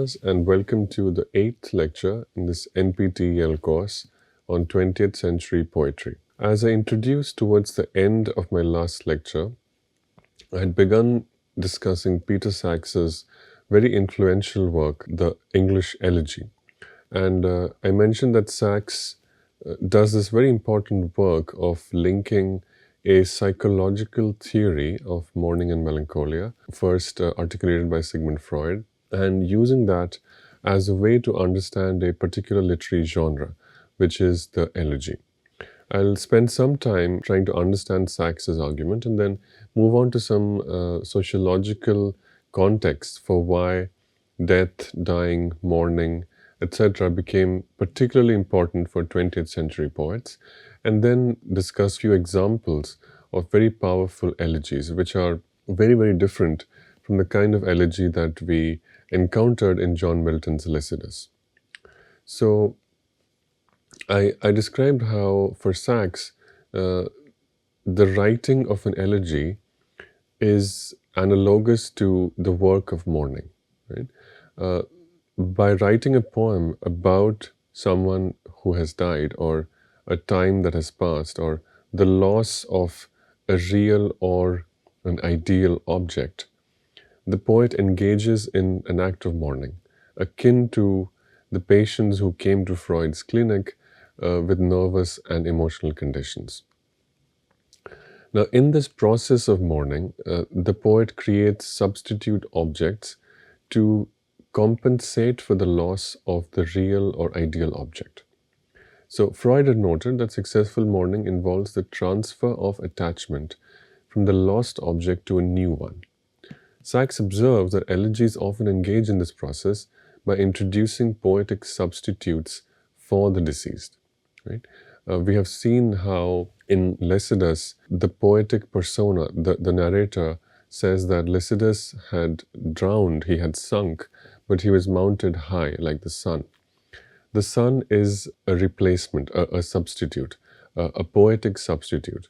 listeners, and welcome to the 8th lecture in this NPTEL course on 20th century poetry. As I introduced towards the end of my last lecture, I had begun discussing Peter Sacks's very influential work, the English Elegy. And I mentioned that Sacks does this very important work of linking a psychological theory of mourning and melancholia, first articulated by Sigmund Freud, and using that as a way to understand a particular literary genre, which is the elegy. I'll spend some time trying to understand Sacks's argument and then move on to some sociological context for why death, dying, mourning, etc. became particularly important for 20th century poets, and then discuss few examples of very powerful elegies, which are very, very different from the kind of elegy that we encountered in John Milton's Lycidas. So I described how for Sacks, the writing of an elegy is analogous to the work of mourning. Right? By writing a poem about someone who has died, or a time that has passed, or the loss of a real or an ideal object, the poet engages in an act of mourning, akin to the patients who came to Freud's clinic with nervous and emotional conditions. Now, in this process of mourning, the poet creates substitute objects to compensate for the loss of the real or ideal object. So Freud had noted that successful mourning involves the transfer of attachment from the lost object to a new one. Sacks observes that elegies often engage in this process by introducing poetic substitutes for the deceased. Right? We have seen how in Lycidas, the poetic persona, the narrator, says that Lycidas had drowned, he had sunk, but he was mounted high like the sun. The sun is a replacement, a substitute, a poetic substitute.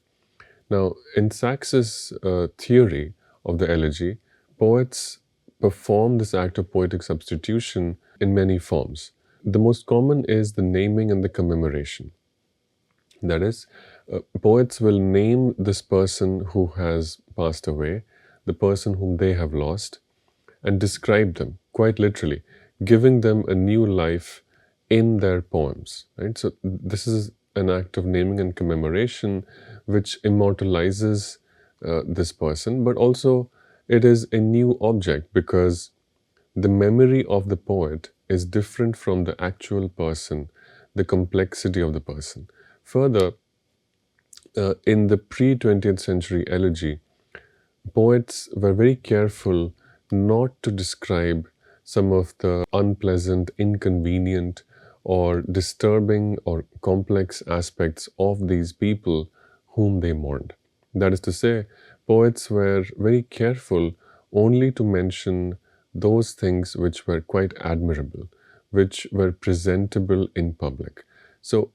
Now, in Sacks's theory of the elegy, poets perform this act of poetic substitution in many forms. The most common is the naming and the commemoration. That is, poets will name this person who has passed away, the person whom they have lost, and describe them, quite literally, giving them a new life in their poems. Right? So this is an act of naming and commemoration which immortalizes this person, but also it is a new object because the memory of the poet is different from the actual person, the complexity of the person. Further, in the pre-20th century elegy, poets were very careful not to describe some of the unpleasant, inconvenient, or disturbing or complex aspects of these people whom they mourned. That is to say, poets were very careful only to mention those things which were quite admirable, which were presentable in public. So,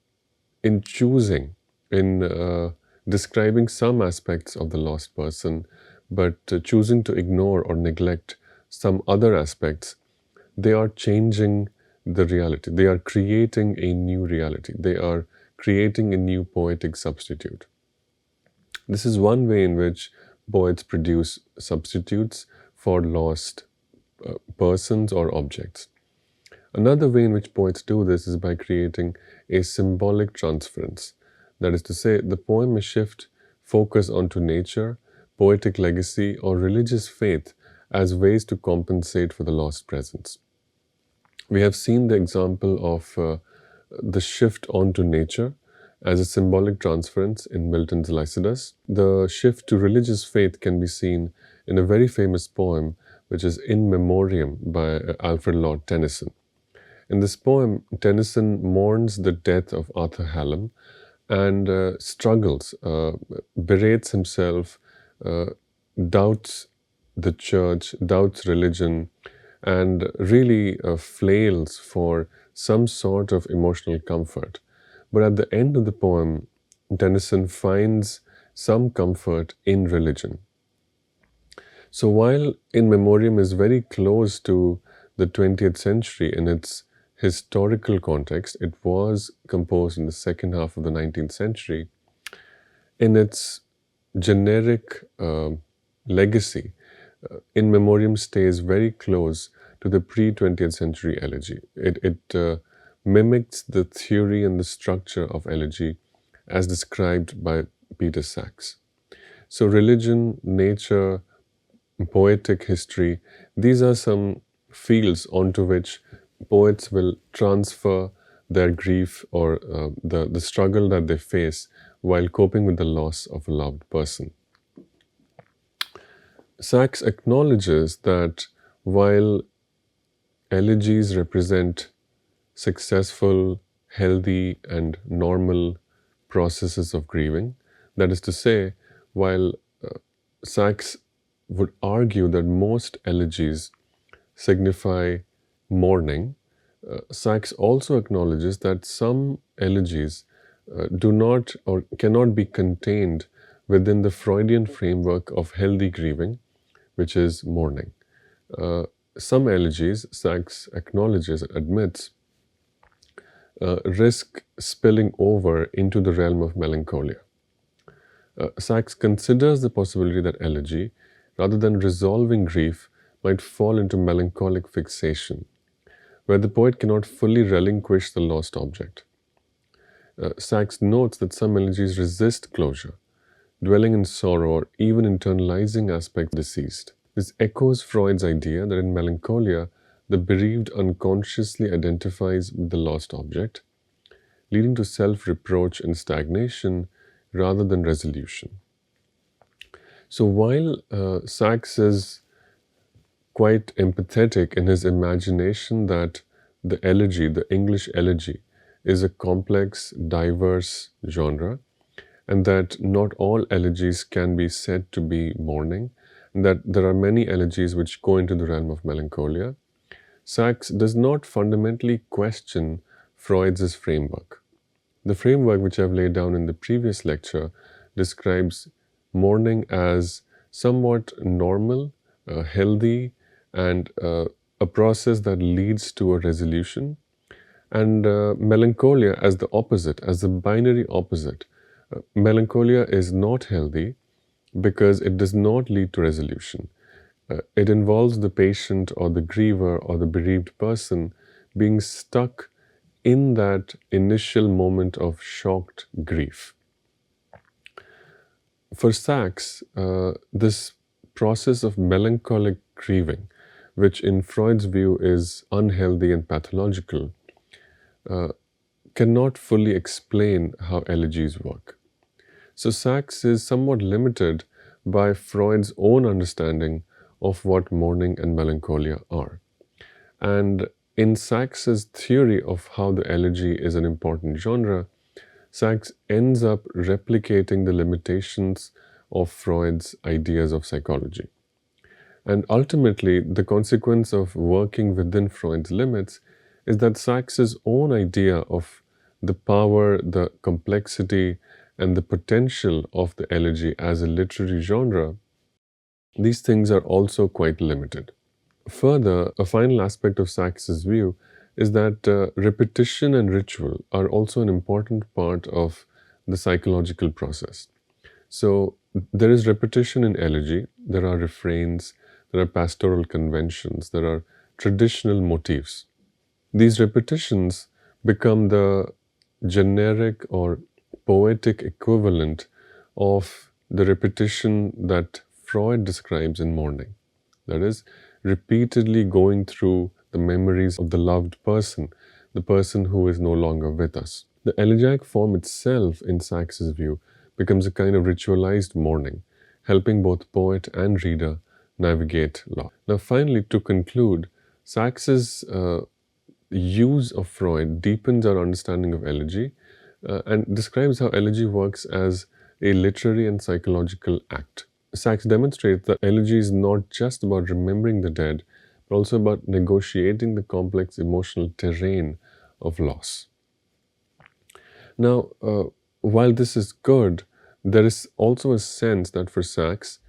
in choosing, in describing some aspects of the lost person, but choosing to ignore or neglect some other aspects, they are changing the reality. They are creating a new reality. They are creating a new poetic substitute. This is one way in which poets produce substitutes for lost persons or objects. Another way in which poets do this is by creating a symbolic transference. That is to say, the poem may shift focus onto nature, poetic legacy, or religious faith as ways to compensate for the lost presence. We have seen the example of the shift onto nature as a symbolic transference in Milton's Lycidas. The shift to religious faith can be seen in a very famous poem, which is In Memoriam by Alfred Lord Tennyson. In this poem, Tennyson mourns the death of Arthur Hallam and struggles, berates himself, doubts the church, doubts religion, and really flails for some sort of emotional comfort. But at the end of the poem, Tennyson finds some comfort in religion. So while In Memoriam is very close to the 20th century in its historical context. It was composed in the second half of the 19th century. In its generic legacy, in memoriam stays very close to the pre-20th century elegy. It mimics the theory and the structure of elegy as described by Peter Sachs. So religion, nature, poetic history, these are some fields onto which poets will transfer their grief or the struggle that they face while coping with the loss of a loved person. Sachs acknowledges that while elegies represent successful, healthy, and normal processes of grieving, that is to say, while Sachs would argue that most elegies signify mourning, Sachs also acknowledges that some elegies do not or cannot be contained within the Freudian framework of healthy grieving, which is mourning. Some elegies, Sachs acknowledges, admits, risk spilling over into the realm of melancholia. Sachs considers the possibility that elegy, rather than resolving grief, might fall into melancholic fixation, where the poet cannot fully relinquish the lost object. Sachs notes that some elegies resist closure, dwelling in sorrow or even internalizing aspects of the deceased. This echoes Freud's idea that in melancholia, the bereaved unconsciously identifies with the lost object, leading to self-reproach and stagnation rather than resolution. So while Sachs is quite empathetic in his imagination that the elegy, the English elegy, is a complex, diverse genre, and that not all elegies can be said to be mourning, and that there are many elegies which go into the realm of melancholia, Sachs does not fundamentally question Freud's framework. The framework which I've laid down in the previous lecture describes mourning as somewhat normal, healthy, and a process that leads to a resolution, and melancholia as the opposite, as the binary opposite. Melancholia is not healthy because it does not lead to resolution. It involves the patient or the griever or the bereaved person being stuck in that initial moment of shocked grief. For Sachs, this process of melancholic grieving, which in Freud's view is unhealthy and pathological, cannot fully explain how elegies work. So Sachs is somewhat limited by Freud's own understanding of what mourning and melancholia are. And in Sachs's theory of how the elegy is an important genre, Sachs ends up replicating the limitations of Freud's ideas of psychology. And ultimately, the consequence of working within Freud's limits is that Sachs's own idea of the power, the complexity, and the potential of the elegy as a literary genre, these things are also quite limited. Further, a final aspect of Sachs's view is that repetition and ritual are also an important part of the psychological process. So there is repetition in elegy, there are refrains, there are pastoral conventions, there are traditional motifs. These repetitions become the generic or poetic equivalent of the repetition that Freud describes in mourning. That is, repeatedly going through the memories of the loved person, the person who is no longer with us. The elegiac form itself, in Sachs's view, becomes a kind of ritualized mourning, helping both poet and reader navigate loss. Now, finally, to conclude, Sachs's use of Freud deepens our understanding of elegy and describes how elegy works as a literary and psychological act. Sachs demonstrates that elegy is not just about remembering the dead, but also about negotiating the complex emotional terrain of loss. Now, while this is good, there is also a sense that for Sachs,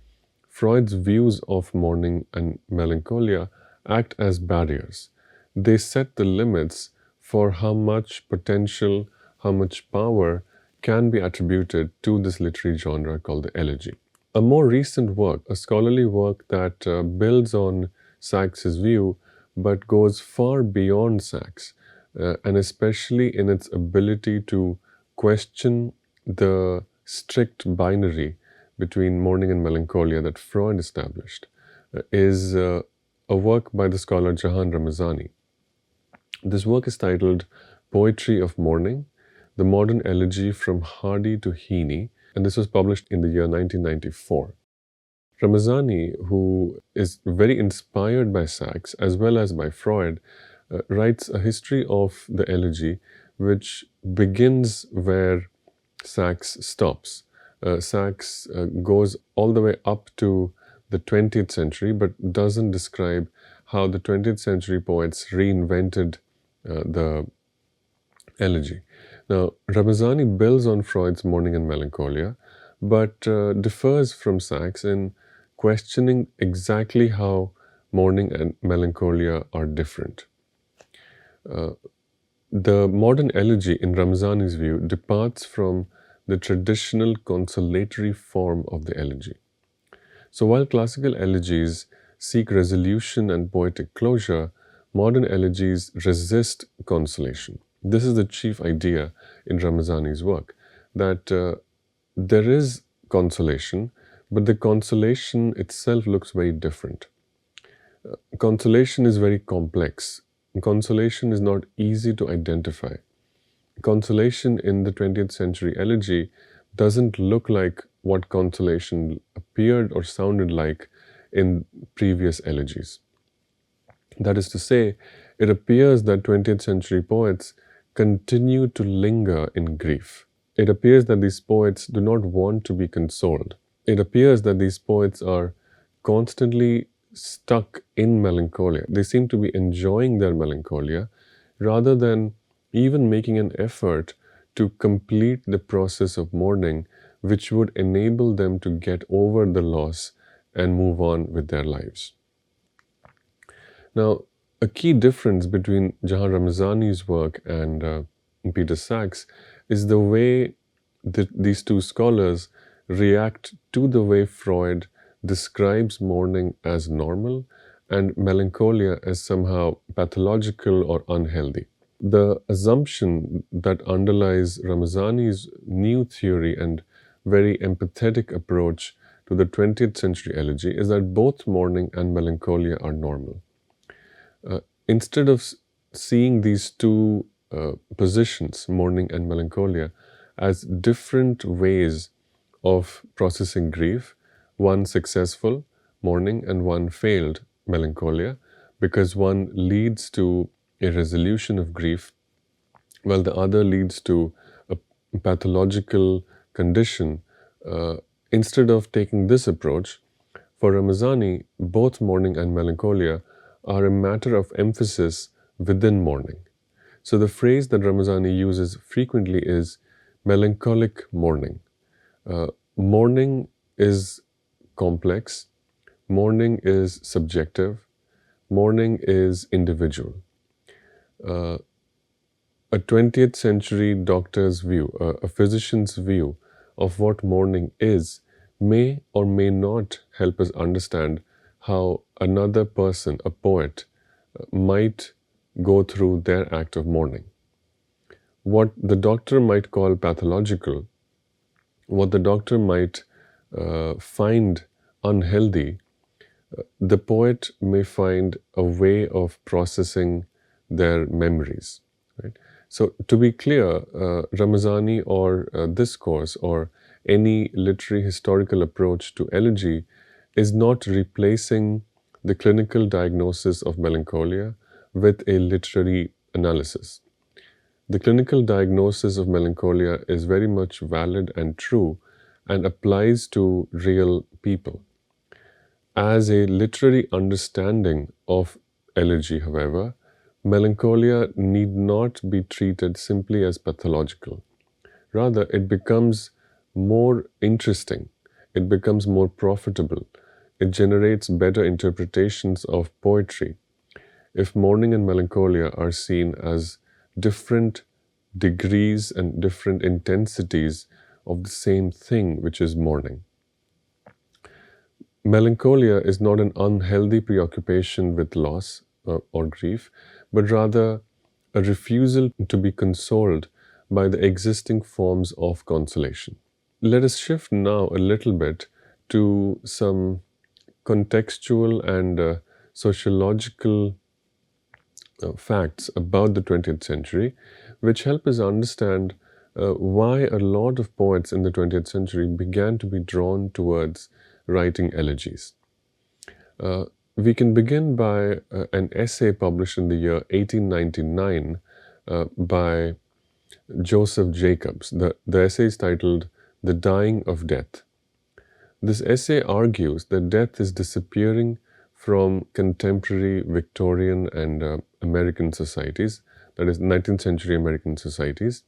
Freud's views of mourning and melancholia act as barriers. They set the limits for how much potential, how much power can be attributed to this literary genre called the elegy. A more recent work, a scholarly work that builds on Sachs's view but goes far beyond Sachs, and especially in its ability to question the strict binary between mourning and melancholia that Freud established, is a work by the scholar Jahan Ramazani. This work is titled Poetry of Mourning, The Modern Elegy from Hardy to Heaney, and this was published in the year 1994. Ramazani, who is very inspired by Sachs as well as by Freud, writes a history of the elegy which begins where Sachs stops. Sachs goes all the way up to the 20th century, but doesn't describe how the 20th century poets reinvented the elegy. Now, Ramazani builds on Freud's Mourning and Melancholia, but differs from Sachs in questioning exactly how mourning and melancholia are different. The modern elegy, in Ramazani's view, departs from the traditional consolatory form of the elegy. So while classical elegies seek resolution and poetic closure, modern elegies resist consolation. This is the chief idea in Ramazani's work, that there is consolation, but the consolation itself looks very different. Consolation is very complex. Consolation is not easy to identify. Consolation in the 20th century elegy doesn't look like what consolation appeared or sounded like in previous elegies. That is to say, it appears that 20th century poets continue to linger in grief. It appears that these poets do not want to be consoled. It appears that these poets are constantly stuck in melancholia. They seem to be enjoying their melancholia rather than even making an effort to complete the process of mourning, which would enable them to get over the loss and move on with their lives. Now, a key difference between Jahan Ramazani's work and Peter Sachs is the way that these two scholars react to the way Freud describes mourning as normal and melancholia as somehow pathological or unhealthy. The assumption that underlies Ramazani's new theory and very empathetic approach to the 20th century elegy is that both mourning and melancholia are normal. Instead of seeing these two positions, mourning and melancholia, as different ways of processing grief, one successful, mourning, and one failed, melancholia, because one leads to a resolution of grief, while the other leads to a pathological condition. Instead of taking this approach, for Ramazani, both mourning and melancholia are a matter of emphasis within mourning. So the phrase that Ramazani uses frequently is melancholic mourning. Mourning is complex, mourning is subjective, mourning is individual. A 20th century doctor's view, a physician's view of what mourning is, may or may not help us understand how another person, a poet, might go through their act of mourning. What the doctor might call pathological, what the doctor might find unhealthy, the poet may find a way of processing their memories. Right? So, to be clear, Ramazani or this course or any literary historical approach to elegy is not replacing the clinical diagnosis of melancholia with a literary analysis. The clinical diagnosis of melancholia is very much valid and true and applies to real people. As a literary understanding of elegy, however, melancholia need not be treated simply as pathological. Rather, it becomes more interesting, it becomes more profitable, it generates better interpretations of poetry, if mourning and melancholia are seen as different degrees and different intensities of the same thing, which is mourning. Melancholia is not an unhealthy preoccupation with loss or grief, but rather a refusal to be consoled by the existing forms of consolation. Let us shift now a little bit to some contextual and sociological facts about the 20th century, which help us understand why a lot of poets in the 20th century began to be drawn towards writing elegies. We can begin by an essay published in the year 1899 by Joseph Jacobs. The essay is titled The Dying of Death. This essay argues that death is disappearing from contemporary Victorian and American societies, that is 19th century American societies,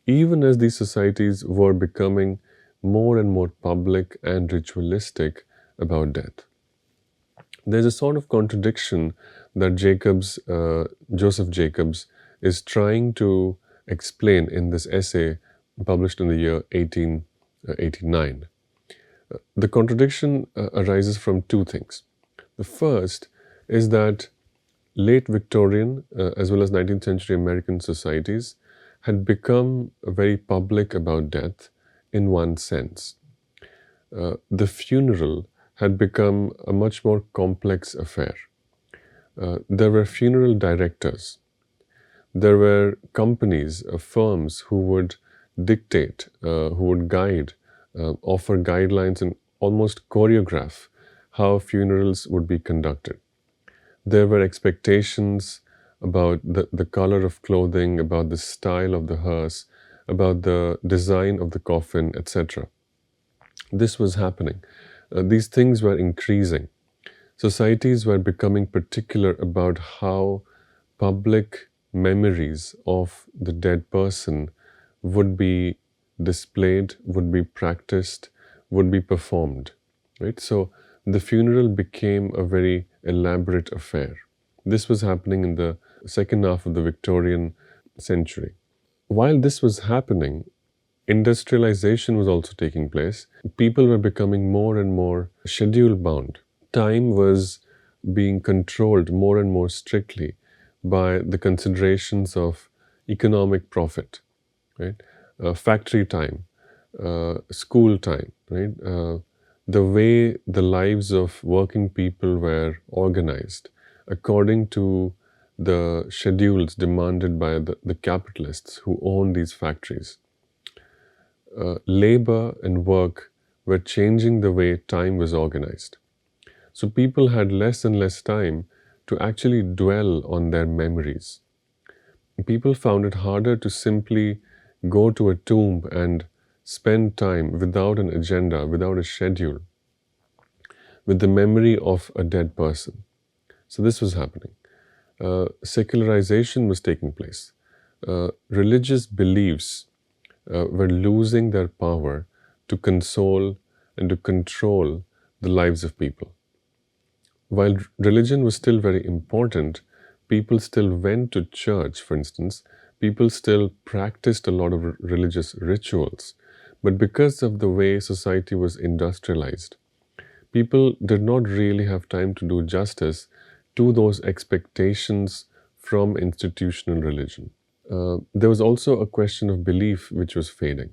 even as these societies were becoming more and more public and ritualistic about death. There's a sort of contradiction that Joseph Jacobs is trying to explain in this essay published in the year 1889. The contradiction arises from two things. The first is that late Victorian as well as 19th century American societies had become very public about death in one sense. The funeral had become a much more complex affair. There were funeral directors. There were companies, firms who would dictate, who would guide, offer guidelines and almost choreograph how funerals would be conducted. There were expectations about the color of clothing, about the style of the hearse, about the design of the coffin, etc. This was happening. These things were increasing. Societies were becoming particular about how public memories of the dead person would be displayed, would be practiced, would be performed. Right? So the funeral became a very elaborate affair. This was happening in the second half of the Victorian century. While this was happening, industrialization was also taking place. People were becoming more and more schedule bound. Time was being controlled more and more strictly by the considerations of economic profit, right? Factory time, school time, right? The way the lives of working people were organized according to the schedules demanded by the capitalists who own these factories. Labor and work were changing the way time was organized. So people had less and less time to actually dwell on their memories. People found it harder to simply go to a tomb and spend time without an agenda, without a schedule, with the memory of a dead person. So this was happening. Secularization was taking place. Religious beliefs were losing their power to console and to control the lives of people. While religion was still very important, people still went to church, for instance. People still practiced a lot of religious rituals. But because of the way society was industrialized, people did not really have time to do justice to those expectations from institutional religion. There was also a question of belief which was fading.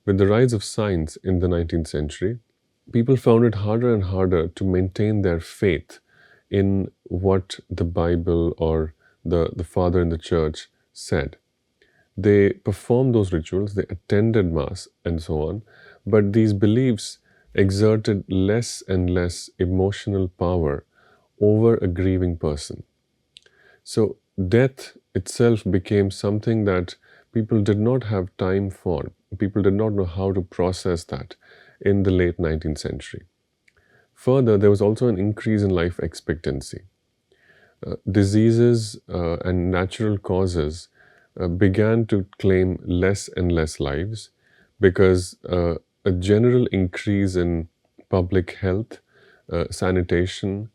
With the rise of science in the 19th century, people found it harder and harder to maintain their faith in what the Bible or the father in the church said. They performed those rituals, they attended Mass and so on, but these beliefs exerted less and less emotional power over a grieving person. So death itself became something that people did not have time for. People did not know how to process that in the late 19th century. Further, there was also an increase in life expectancy. Diseases and natural causes began to claim less and less lives because a general increase in public health, sanitation,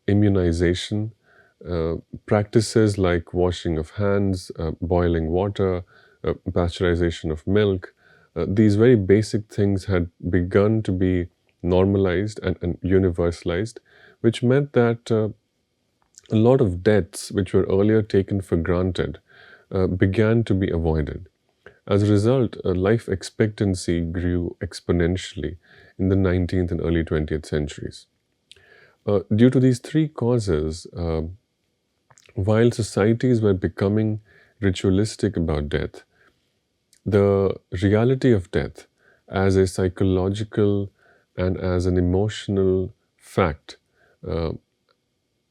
immunization Uh, Practices like washing of hands, boiling water, pasteurization of milk, these very basic things had begun to be normalized and universalized, which meant that a lot of deaths which were earlier taken for granted began to be avoided. As a result, life expectancy grew exponentially in the 19th and early 20th centuries. Due to these three causes, while societies were becoming ritualistic about death, the reality of death as a psychological and as an emotional fact, uh,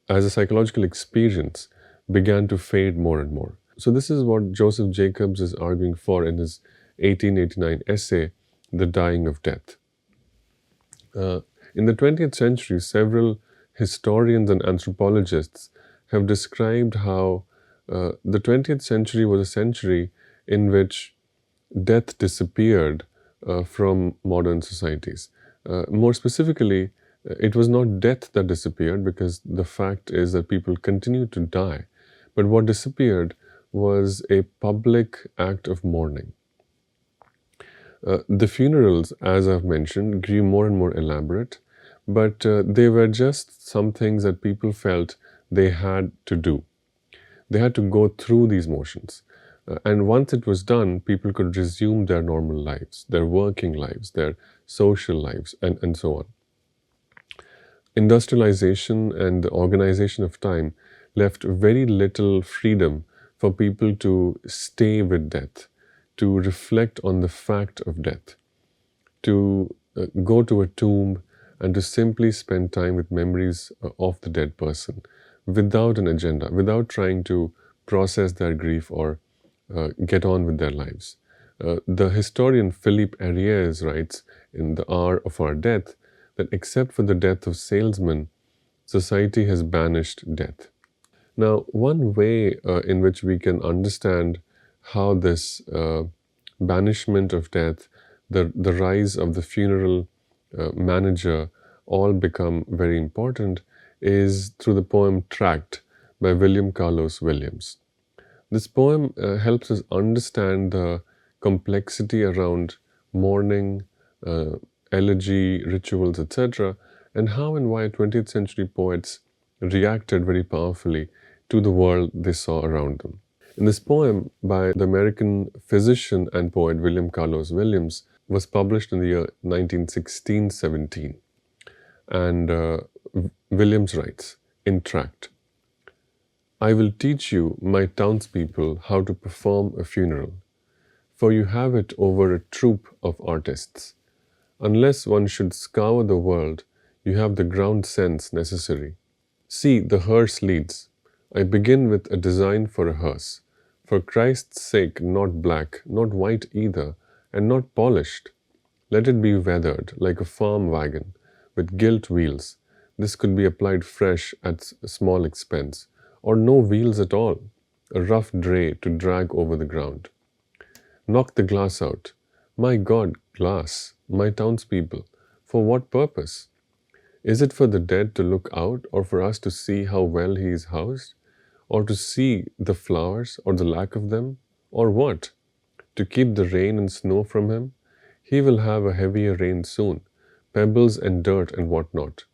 as a psychological experience, began to fade more and more. So, this is what Joseph Jacobs is arguing for in his 1889 essay, The Dying of Death. Uh, in the 20th century, several historians and anthropologists have described how the 20th century was a century in which death disappeared from modern societies. More specifically, it was not death that disappeared, because the fact is that people continued to die. But what disappeared was a public act of mourning. The funerals, as I've mentioned, grew more and more elaborate, but they were just some things that people felt they had to do. They had to go through these motions. And once it was done, people could resume their normal lives, their working lives, their social lives, and so on. Industrialization and the organization of time left very little freedom for people to stay with death, to reflect on the fact of death, to go to a tomb and to simply spend time with memories of the dead person without an agenda, without trying to process their grief or get on with their lives. The historian Philippe Ariès writes in The Hour of Our Death that except for the death of salesmen, society has banished death. Now, one way in which we can understand how this banishment of death, the rise of the funeral manager, all become very important is through the poem Tract by William Carlos Williams. This poem helps us understand the complexity around mourning, uh, elegy, rituals, etc., and how and why 20th century poets reacted very powerfully to the world they saw around them. In this poem by the American physician and poet William Carlos Williams was published in the year 1916-17. And Williams writes in Tract, I will teach you, my townspeople, how to perform a funeral, for you have it over a troop of artists. Unless one should scour the world, you have the ground sense necessary. See, the hearse leads. I begin with a design for a hearse. For Christ's sake, not black, not white either, and not polished. Let it be weathered like a farm wagon, with gilt wheels. This could be applied fresh at small expense, or no wheels at all, a rough dray to drag over the ground. Knock the glass out. My God, glass, my townspeople, for what purpose? Is it for the dead to look out, or for us to see how well he is housed? Or to see the flowers, or the lack of them? Or what? To keep the rain and snow from him? He will have a heavier rain soon, pebbles and dirt and what not.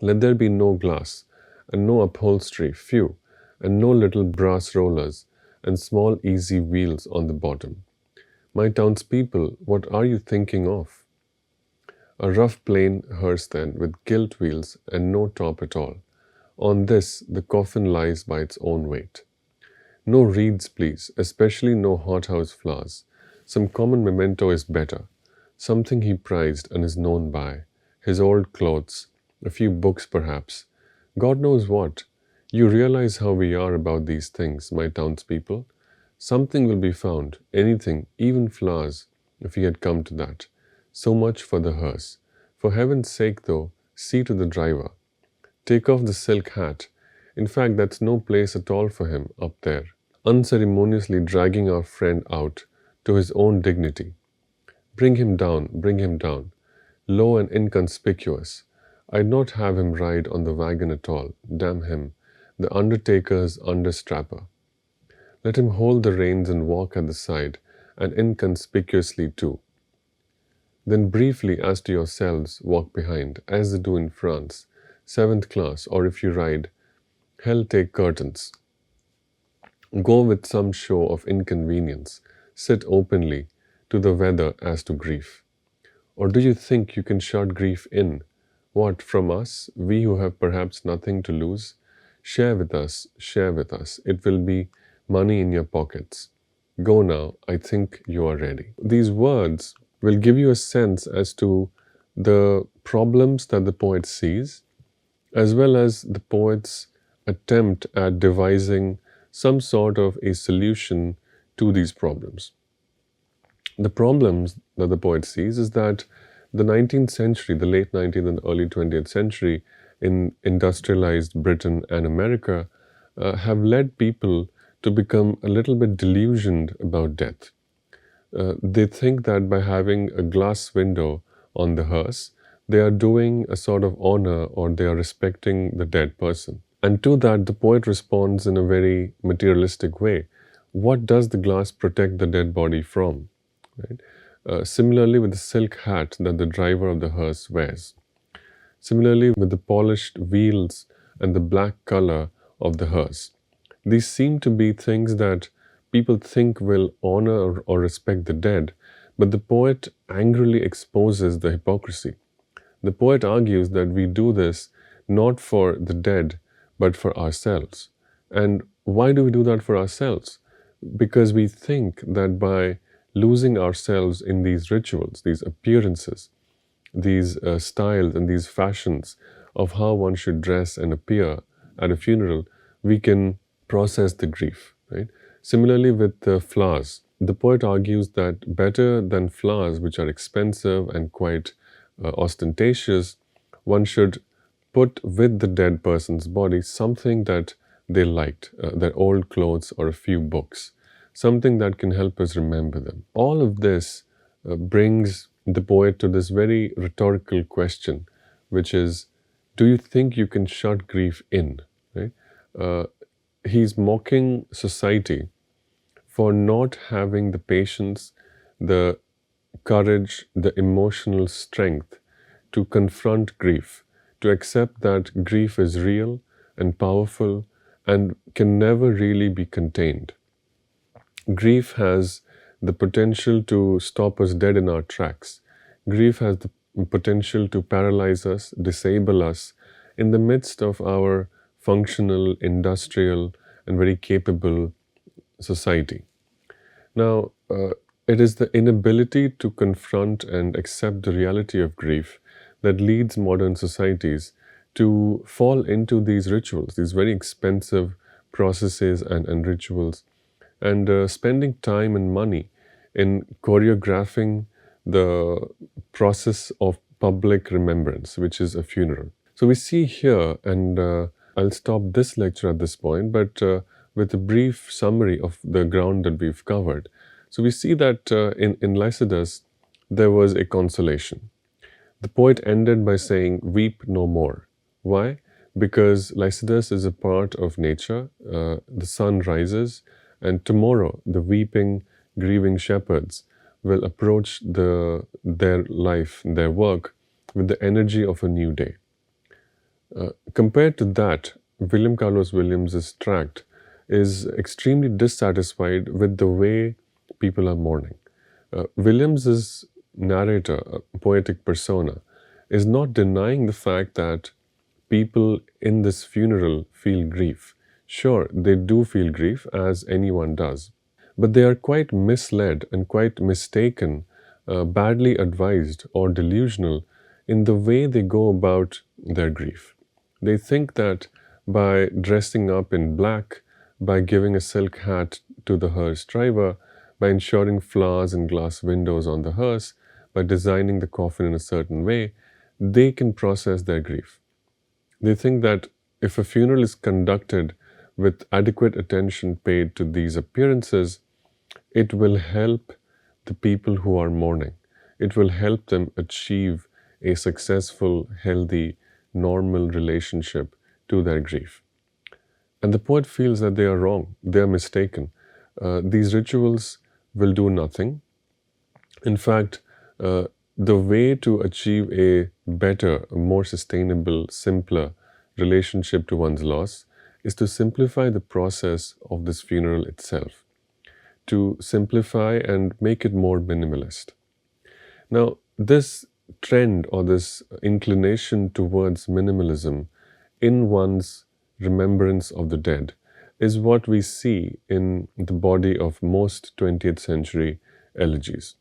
Let there be no glass, and no upholstery, few, and no little brass rollers, and small easy wheels on the bottom. My townspeople, what are you thinking of? A rough plain hearse then, with gilt wheels and no top at all. On this the coffin lies by its own weight. No wreaths, please, especially no hothouse flowers. Some common memento is better, something he prized and is known by, his old clothes, a few books perhaps, God knows what. You realize how we are about these things, my townspeople. Something will be found, anything, even flowers, if he had come to that. So much for the hearse. For heaven's sake, though, see to the driver. Take off the silk hat. In fact, that's no place at all for him up there. Unceremoniously dragging our friend out to his own dignity. Bring him down, low and inconspicuous. I'd not have him ride on the wagon at all, damn him. the undertaker's understrapper. Let him hold the reins and walk at the side, and inconspicuously too. Then briefly as to yourselves, walk behind, as they do in France, 7th class, or if you ride, hell take curtains. Go with some show of inconvenience, sit openly, to the weather as to grief. Or do you think you can shut grief in? What, from us, we who have perhaps nothing to lose? Share with us, share with us. It will be money in your pockets. Go now, I think you are ready. These words will give you a sense as to the problems that the poet sees, as well as the poet's attempt at devising some sort of a solution to these problems. The problems that the poet sees is that the 19th century, the late 19th and early 20th century in industrialized Britain and America have led people to become a little bit delusioned about death. They think that by having a glass window on the hearse, they are doing a sort of honor or they are respecting the dead person. And to that, the poet responds in a very materialistic way. What does the glass protect the dead body from? Right? Similarly, with the silk hat that the driver of the hearse wears. Similarly, with the polished wheels and the black color of the hearse. These seem to be things that people think will honor or respect the dead, but the poet angrily exposes the hypocrisy. The poet argues that we do this not for the dead, but for ourselves. And why do we do that for ourselves? Because we think that by losing ourselves in these rituals, these appearances, these styles and these fashions of how one should dress and appear at a funeral, we can process the grief, right? Similarly with the flowers, the poet argues that better than flowers which are expensive and quite ostentatious, one should put with the dead person's body something that they liked, their old clothes or a few books, something that can help us remember them. All of this brings the poet to this very rhetorical question, which is, do you think you can shut grief in? Right? He's mocking society for not having the patience, the courage, the emotional strength to confront grief, to accept that grief is real and powerful and can never really be contained. Grief has the potential to stop us dead in our tracks. Grief has the potential to paralyze us, disable us in the midst of our functional, industrial, and very capable society. Now, it is the inability to confront and accept the reality of grief that leads modern societies to fall into these rituals, these very expensive processes and rituals, and spending time and money in choreographing the process of public remembrance, which is a funeral. So we see here, and I'll stop this lecture at this point, but with a brief summary of the ground that we've covered. So we see that in Lycidas, there was a consolation. The poet ended by saying, weep no more. Why? Because Lycidas is a part of nature. The sun rises, and tomorrow the weeping, grieving shepherds will approach their life, their work, with the energy of a new day. Compared to that, William Carlos Williams's tract is extremely dissatisfied with the way people are mourning. Williams's narrator, a poetic persona, is not denying the fact that people in this funeral feel grief. Sure, they do feel grief, as anyone does, but they are quite misled and quite mistaken, badly advised or delusional in the way they go about their grief. They think that by dressing up in black, by giving a silk hat to the hearse driver, by ensuring flowers and glass windows on the hearse, by designing the coffin in a certain way, they can process their grief. They think that if a funeral is conducted with adequate attention paid to these appearances, it will help the people who are mourning. It will help them achieve a successful, healthy, normal relationship to their grief. And the poet feels that they are wrong, they are mistaken. These rituals will do nothing. In fact, the way to achieve a better, more sustainable, simpler relationship to one's loss is to simplify the process of this funeral itself, to simplify and make it more minimalist. Now, this trend or this inclination towards minimalism in one's remembrance of the dead is what we see in the body of most 20th century elegies.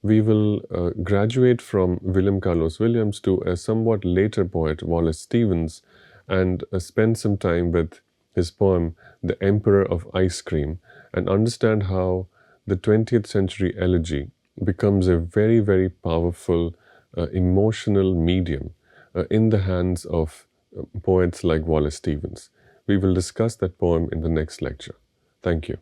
We will graduate from William Carlos Williams to a somewhat later poet, Wallace Stevens, and spend some time with his poem, The Emperor of Ice Cream, and understand how the 20th century elegy becomes a very, very powerful emotional medium in the hands of poets like Wallace Stevens. We will discuss that poem in the next lecture. Thank you.